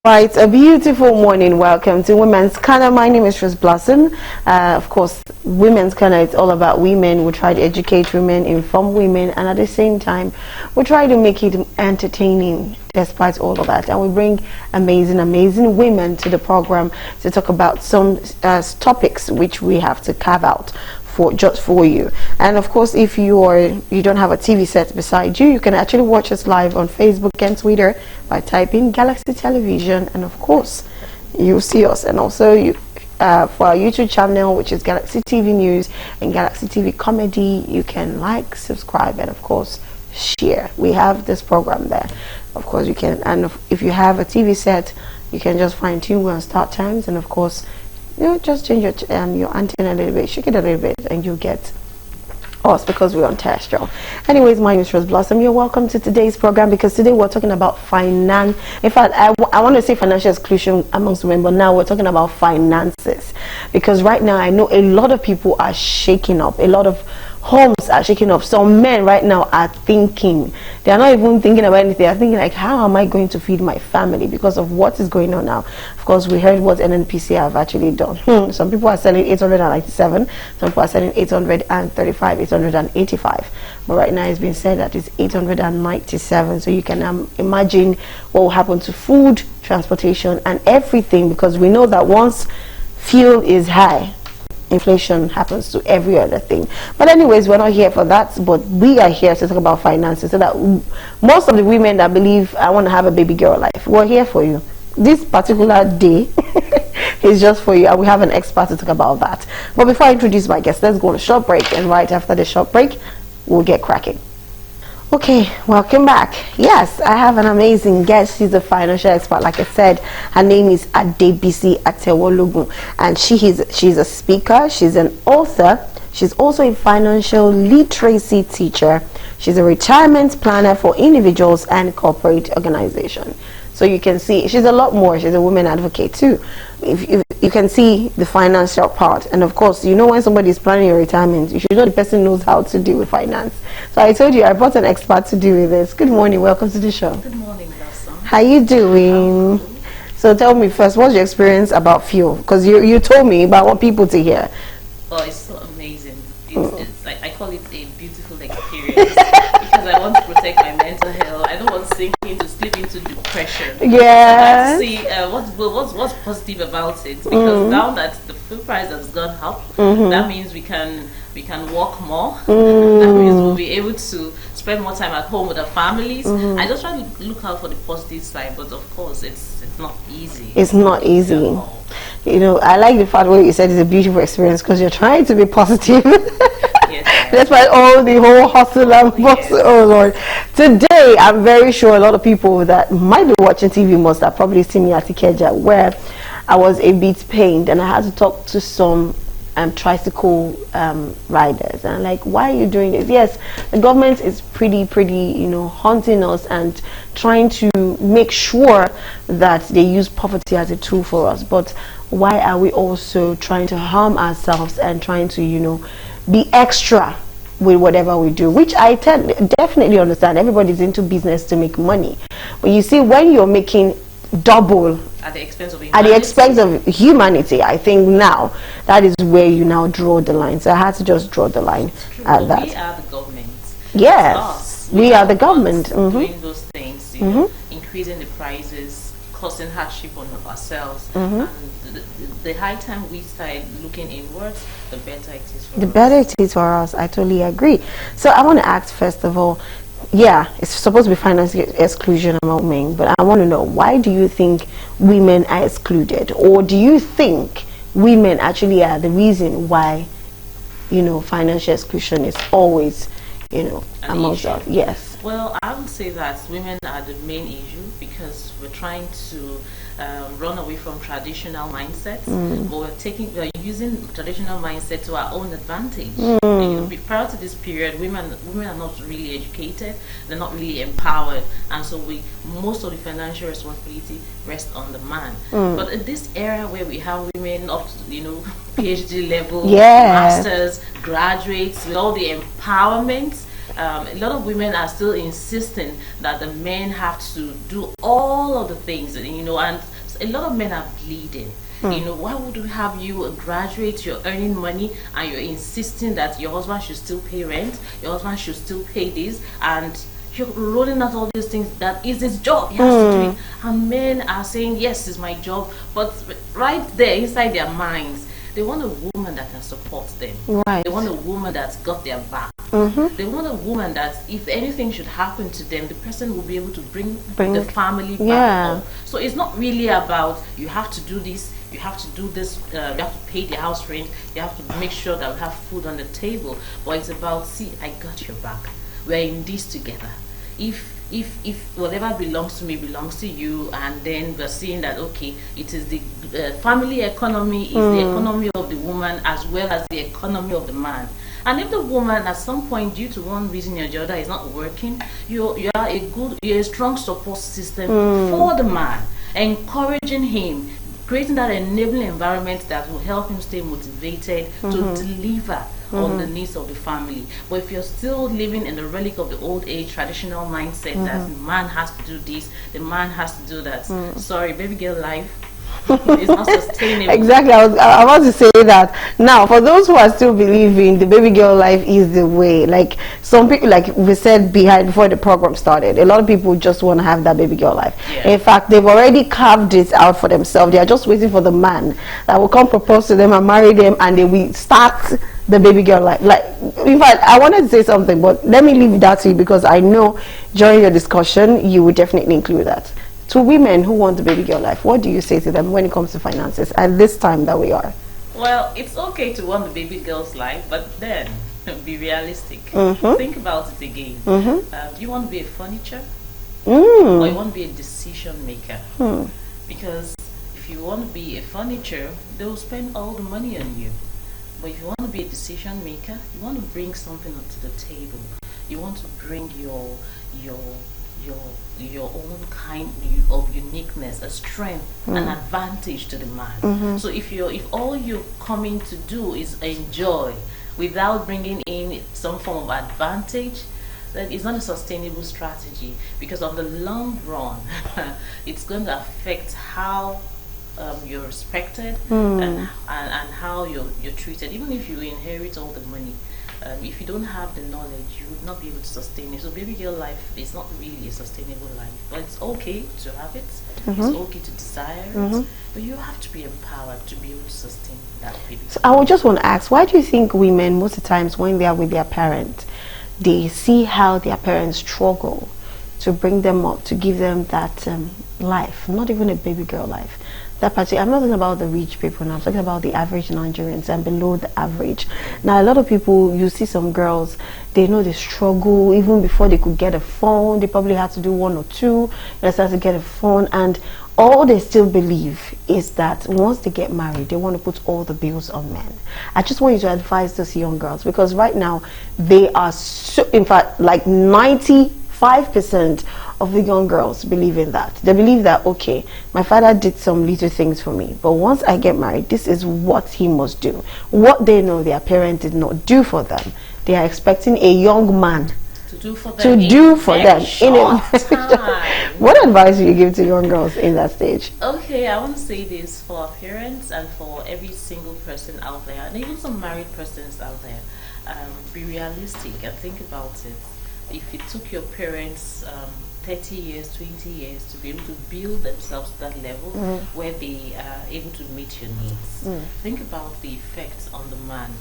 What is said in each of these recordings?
Right, a beautiful morning. Welcome to Women's Corner. My name is Rose Blossom. Of course, Women's Corner is all about women. We try to educate women, inform women, and at the same time, we try to make it entertaining despite all of that. And we bring amazing women to the program to talk about some topics which we have to carve out just for you. And of course, if you don't have a TV set beside you, you can actually watch us live on Facebook and Twitter by typing Galaxy Television, and of course you'll see us. And also for our YouTube channel, which is Galaxy TV News and Galaxy TV Comedy, you can like, subscribe, and of course share. We have this program there. Of course you can, and if you have a TV set, you can just fine tune on start times, and of course just change your antenna a little bit, shake it a little bit, and you'll get us because we're on terrestrial. Anyways, my name is Rose Blossom. You're welcome to today's program because today we're talking about finance. In fact, I want to say financial exclusion amongst women, but now we're talking about finances, because right now I know a lot of people are shaking up. A lot of homes are shaking up. Some men right now are thinking, they are not even thinking about anything. They're thinking like, how am I going to feed my family because of what is going on now? Of course, we heard what NNPC have actually done. Some people are selling 897, some people are selling 835, 885, but right now it's been said that it's 897. So you can imagine what will happen to food, transportation, and everything, because we know that once fuel is high, inflation happens to every other thing. But anyways, we're not here for that, but we are here to talk about finances, so that most of the women that believe I want to have a baby girl life, we're here for you. This particular day is just for you, and we have an expert to talk about that. But before I introduce my guest, let's go on a short break, and right after the short break we'll get cracking. Okay, welcome back. Yes, I have an amazing guest. She's a financial expert. Like I said, her name is Adebisi Atewologun, and she's a speaker, she's an author, she's also a financial literacy teacher, she's a retirement planner for individuals and corporate organizations. So you can see she's a lot more. She's a women advocate too. If you can see the financial part, and of course, when somebody is planning your retirement, you should know the person knows how to deal with finance. So I told you I brought an expert to deal with this. Good morning, welcome to the show. Good morning, Blossom. How you doing? So tell me first, what's your experience about fuel? Because you told me, but I want people to hear. Oh, it's so amazing. It's like, I call it a beautiful experience because I want to protect my mental health. I don't want to slip into depression. Yeah. See what's positive about it, because now that the food price has gone up, that means we can work more. That means we'll be able to spend more time at home with our families. I just try to look out for the positive side, but of course it's not easy. It's not easy. I like the fact where you said it's a beautiful experience, because you're trying to be positive. Yes, despite all the whole hustle and bustle. Yes. Oh Lord. Today I'm very sure a lot of people that might be watching TV must have probably seen me at Ikeja, where I was a bit pained and I had to talk to some tricycle riders, and I'm like, why are you doing this? Yes, the government is pretty haunting us and trying to make sure that they use poverty as a tool for us, but why are we also trying to harm ourselves and trying to be extra with whatever we do? Which I definitely understand. Everybody's into business to make money, but you see, when you're making double at the expense of humanity, I think now that is where you now draw the line. So I had to just draw the line at that. We are the government. Yes, we are the government doing those things, increasing the prices, causing hardship on ourselves, and the high time we start looking inwards, the better it is for us. The better it is for us. I totally agree. So I want to ask, first of all, it's supposed to be financial exclusion among men, but I want to know, why do you think women are excluded? Or do you think women actually are the reason why, financial exclusion is always, amongst us? Yes. Well, I would say that women are the main issue, because we're trying to run away from traditional mindsets, but we're using traditional mindset to our own advantage. Prior to this period, women are not really educated, they're not really empowered, and so most of the financial responsibility rests on the man. But in this era where we have women up to PhD level, masters, graduates, with all the empowerment, A lot of women are still insisting that the men have to do all of the things, you know, and a lot of men are bleeding. You know, why would we have you graduate, you're earning money, and you're insisting that your husband should still pay rent, your husband should still pay this, and you're rolling out all these things that is his job, he has to do it. And men are saying, yes, it's my job, but right there inside their minds, they want a woman that can support them. Right. They want a woman that's got their back. They want a woman that if anything should happen to them, the person will be able to bring the family back up. So it's not really about you have to do this, you have to do this, you have to pay the house rent, you have to make sure that we have food on the table. But it's about, see, I got your back. We're in this together. If whatever belongs to me belongs to you, and then we're seeing that, okay, it is the family economy is the economy of the woman as well as the economy of the man. And if the woman at some point, due to one reason or the other, is not working, you're a strong support system for the man, encouraging him, creating that enabling environment that will help him stay motivated to deliver on the needs of the family. But if you're still living in the relic of the old age traditional mindset that the man has to do this, the man has to do that, sorry, baby girl life, it's not sustainable. Exactly. I was about to say that. Now, for those who are still believing the baby girl life is the way, like some people, like we said before the program started, a lot of people just want to have that baby girl life. In fact, they've already carved it out for themselves. They are just waiting for the man that will come propose to them and marry them, and they will start the baby girl life. Like, in fact, I wanted to say something, but let me leave that to you, because I know during your discussion you would definitely include that. To women who want the baby girl life, what do you say to them when it comes to finances at this time that we are? Well, it's okay to want the baby girl's life, but then be realistic. Think about it again. Do you want to be a furniture? Or you want to be a decision maker? Because if you want to be a furniture, they will spend all the money on you. But if you want to be a decision maker, you want to bring something onto the table. You want to bring your own kind of uniqueness, a strength, an advantage to the man. So if all you're coming to do is enjoy without bringing in some form of advantage, then it's not a sustainable strategy, because on the long run it's going to affect how you're respected and how you're treated. Even if you inherit all the money, if you don't have the knowledge, you would not be able to sustain it. So baby girl life is not really a sustainable life. But it's okay to have it. It's okay to desire it. But you have to be empowered to be able to sustain that baby. So I would just want to ask, why do you think women, most of the times when they are with their parents, they see how their parents struggle to bring them up, to give them that life, not even a baby girl life? That I'm not talking about the rich people now, I'm talking about the average Nigerians and below the average. Now, a lot of people, you see some girls, they know they struggle even before they could get a phone. They probably had to do one or two, they start to get a phone, and all they still believe is that once they get married, they want to put all the bills on men. I just want you to advise those young girls, because right now they are so, in fact, like 95% of the young girls believe in that. They believe that, okay, my father did some little things for me, but once I get married, this is what he must do. What they know their parent did not do for them, they are expecting a young man to do for them in a time. What advice do you give to young girls in that stage? Okay, I want to say this for our parents and for every single person out there, and even some married persons out there. Be realistic and think about it. If it took your parents 30 years, 20 years to be able to build themselves to that level where they are able to meet your needs, think about the effects on the man,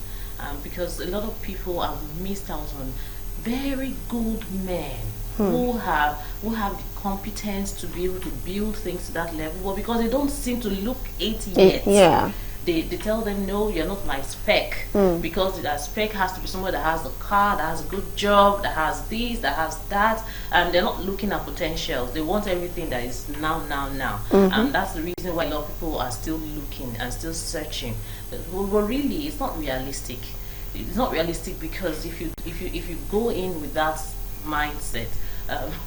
because a lot of people have missed out on very good men who have the competence to be able to build things to that level, but because they don't seem to look 80 yet. They tell them, no, you're not my spec, because that spec has to be someone that has a car, that has a good job, that has this, that has that, and they're not looking at potentials. They want everything that is now. And that's the reason why a lot of people are still looking and still searching. But really, it's not realistic. It's not realistic, because if you go in with that mindset,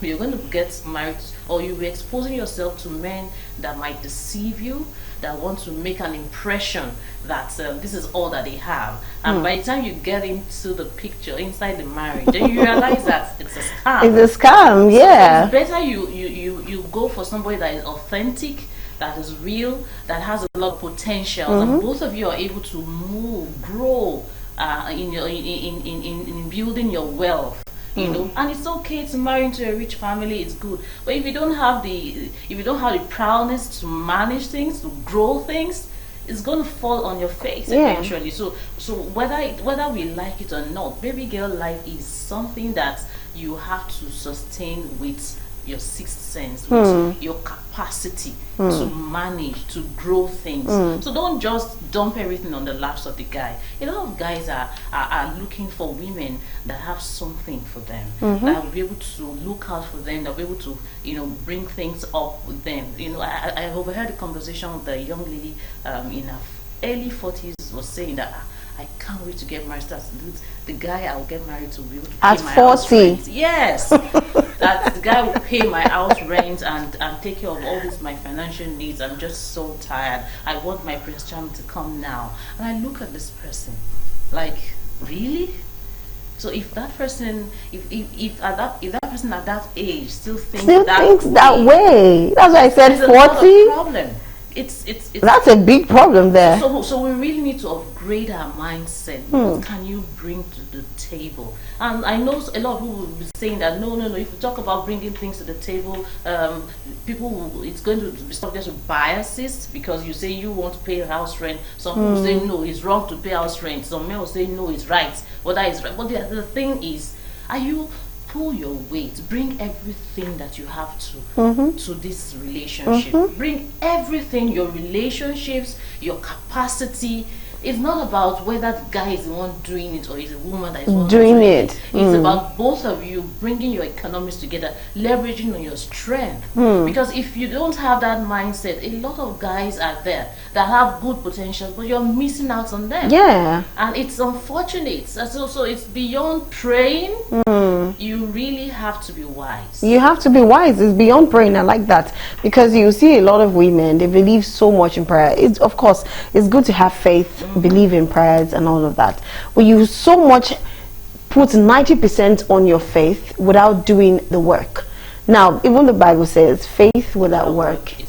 you're going to get married, or you'll be exposing yourself to men that might deceive you, that want to make an impression that this is all that they have. And by the time you get into the picture, inside the marriage, then you realize that it's a scam. It's a scam, yeah. So it's better you go for somebody that is authentic, that is real, that has a lot of potential, and both of you are able to move, grow in building your wealth. You know, and it's okay to marry into a rich family. It's good, but if you don't have the prowess to manage things, to grow things, it's going to fall on your face eventually. So whether we like it or not, baby girl life is something that you have to sustain with your sixth sense, with your capacity to manage, to grow things. So don't just dump everything on the laps of the guy. A lot of guys are looking for women that have something for them, that will be able to look out for them, that will be able to, you know, bring things up with them. You know, I overheard a conversation with a young lady in her early 40s was saying that I can't wait to get married. That's the guy I'll get married to will be able to at pay my 40. house rent. Yes. That the guy will pay my house rent and take care of all these my financial needs. I'm just so tired. I want my Prince Charming to come now. And I look at this person like, really? So if that person, if that person at that age still thinks that way, that's why I said 40. Problem. It's that's a big problem there. So we really need to upgrade our mindset. What can you bring to the table? And I know a lot of people will be saying that no. If we talk about bringing things to the table, it's going to be subject to biases, because you say you want to pay house rent. Some people say no, it's wrong to pay house rent. Some men will say no, it's right. But that is right. But the thing is, are you pull your weight, bring everything that you have to this relationship. Bring everything, your relationships, your capacity. It's not about whether the guy is the one doing it or is a woman that is doing it. It's about both of you bringing your economies together, leveraging on your strength. Because if you don't have that mindset, a lot of guys are there that have good potential, but you're missing out on them. Yeah. And it's unfortunate. So it's beyond praying. You really have to be wise. You have to be wise. It's beyond praying. I like that, because you see a lot of women, they believe so much in prayer. It's, of course, it's good to have faith, believe in prayers and all of that. But you so much put 90% on your faith without doing the work. Now, even the Bible says faith without work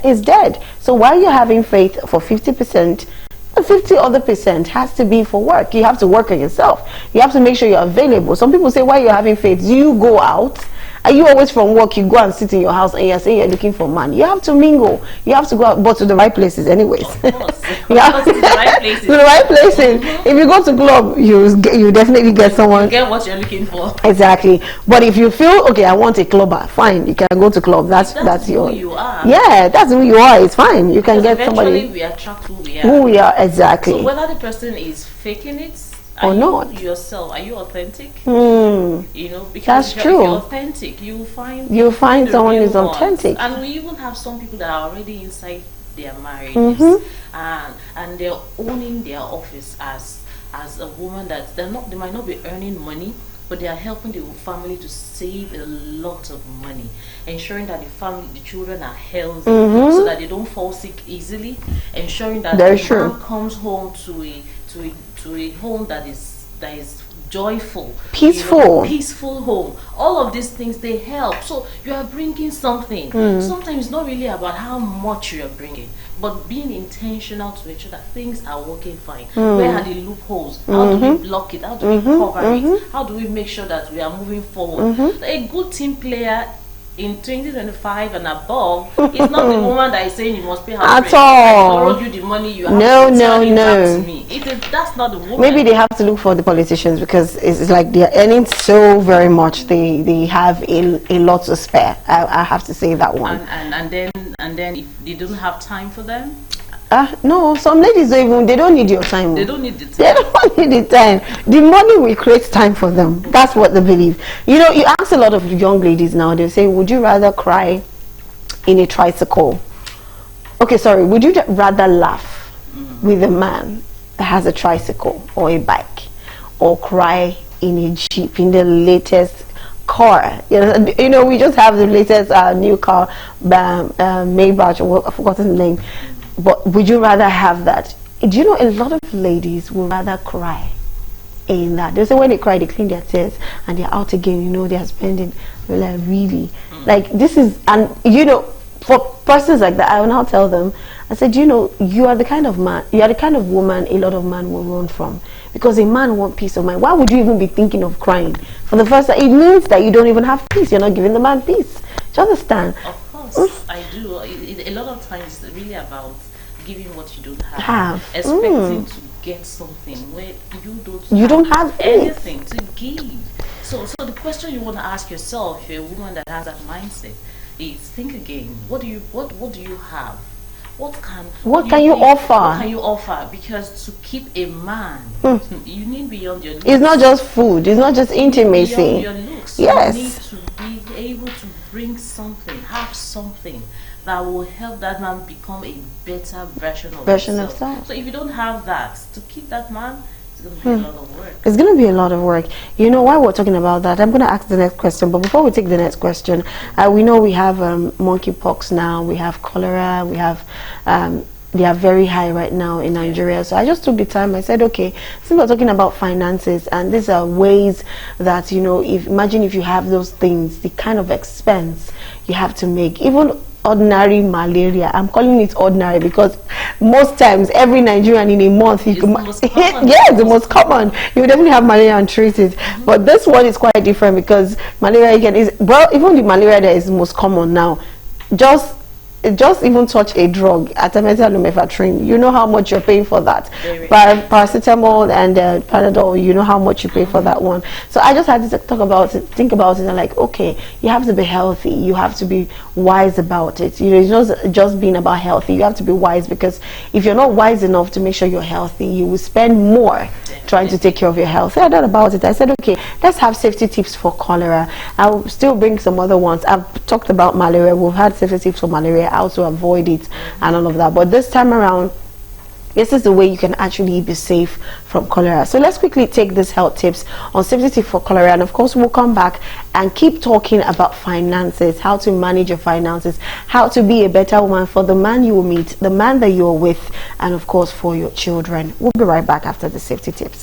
is dead. So while you're having faith for 50%, the 50 other percent has to be for work. You have to work on yourself. You have to make sure you're available. Some people say, while you're having faith, do you go out? Are you always from work? You go and sit in your house and you're saying you're looking for man. You have to mingle. You have to go out, but to the right places anyways. Of course. Yeah. To the right places. To the right places. If you go to club, you definitely get someone. You get what you're looking for. Exactly. But if you feel, okay, I want a clubber, fine, you can go to club. That's who your. you are. Yeah, that's who you are. It's fine. You can get somebody. We attract who we are. Who we are, exactly. So whether the person is faking it or not, yourself, are you authentic? You know, because that's true. If you're authentic, you'll find someone who's authentic. And we even have some people that are already inside their marriages, and they're owning their office as a woman that they might not be earning money, but they are helping the family to save a lot of money, ensuring that the children are healthy, so that they don't fall sick easily, ensuring that the man comes home to a home that is joyful, peaceful, peaceful home. All of these things, they help. So you are bringing something. Sometimes it's not really about how much you are bringing, but being intentional to ensure that things are working fine. Where are the loopholes? How do we block it? How do we cover it? How do we make sure that we are moving forward? A good team player in 2025 and above, it's not the woman that is saying you must pay her at all. I borrowed you the money, you have to tell it back to me. That's not the woman. Maybe they have to look for the politicians, because it's like they're earning so very much. They have a lot to spare. I have to say that one. And then if they don't have time for them. No, some ladies they don't need your time. They don't need the time. They don't need the time. The money will create time for them. That's what they believe. You know, you ask a lot of young ladies now, they say, would you rather cry in a tricycle? Okay, sorry, would you rather laugh with a man that has a tricycle or a bike, or cry in a Jeep, in the latest car. You know, we just have the latest new car, Maybach, or I've forgotten the name. But would you rather have that? Do you know a lot of ladies would rather cry in that? They say when they cry, they clean their tears and they're out again. You know, they're spending. We're like, really? Like, this is, and you know, for persons like that, I will now tell them, I said, you know, you are the kind of man, you are the kind of woman a lot of men will run from, because a man wants peace of mind. Why would you even be thinking of crying? For the first time, it means that you don't even have peace. You're not giving the man peace. Do you understand? Of course, I do. A lot of times, it's really about giving what you don't have. Expecting to get something where you don't have anything to give. So the question you want to ask yourself, if you're a woman that has that mindset, is think again. What do you have? What can you offer? What can you offer? Because to keep a man, you need beyond your looks. It's not just food. It's not just intimacy. Beyond your looks. Yes. You need to be able to bring something, have something that will help that man become a better version of himself. So if you don't have that, to keep that man, it's going to be a lot of work. It's going to be a lot of work. You know, while we're talking about that, I'm going to ask the next question. But before we take the next question, we know we have monkeypox now. We have cholera. We have they are very high right now in Nigeria. So I just took the time. I said, okay, since we're talking about finances, and these are ways that, you know, imagine if you have those things, the kind of expense you have to make, even ordinary malaria. I'm calling it ordinary because most times every Nigerian in a month you can the most common. You definitely have malaria and treat it. But this one is quite different because malaria even the malaria that is most common now, just even touch a drug, artemether lumefantrine, you know how much you're paying for that. Paracetamol and Panadol, you know how much you pay for that one. So I just had to talk about it, think about it, and like, okay, you have to be healthy, you have to be wise about it. You know, it's not just being about healthy, you have to be wise, because if you're not wise enough to make sure you're healthy, you will spend more trying to take care of your health. So I thought about it. I said, okay, let's have safety tips for cholera. I'll still bring some other ones. I've talked about malaria. We've had safety tips for malaria, how to avoid it and all of that. But this time around, this is the way you can actually be safe from cholera. So let's quickly take these health tips on safety tips for cholera, and of course we'll come back and keep talking about finances, how to manage your finances, how to be a better woman for the man you will meet, the man that you're with, and of course for your children. We'll be right back after the safety tips.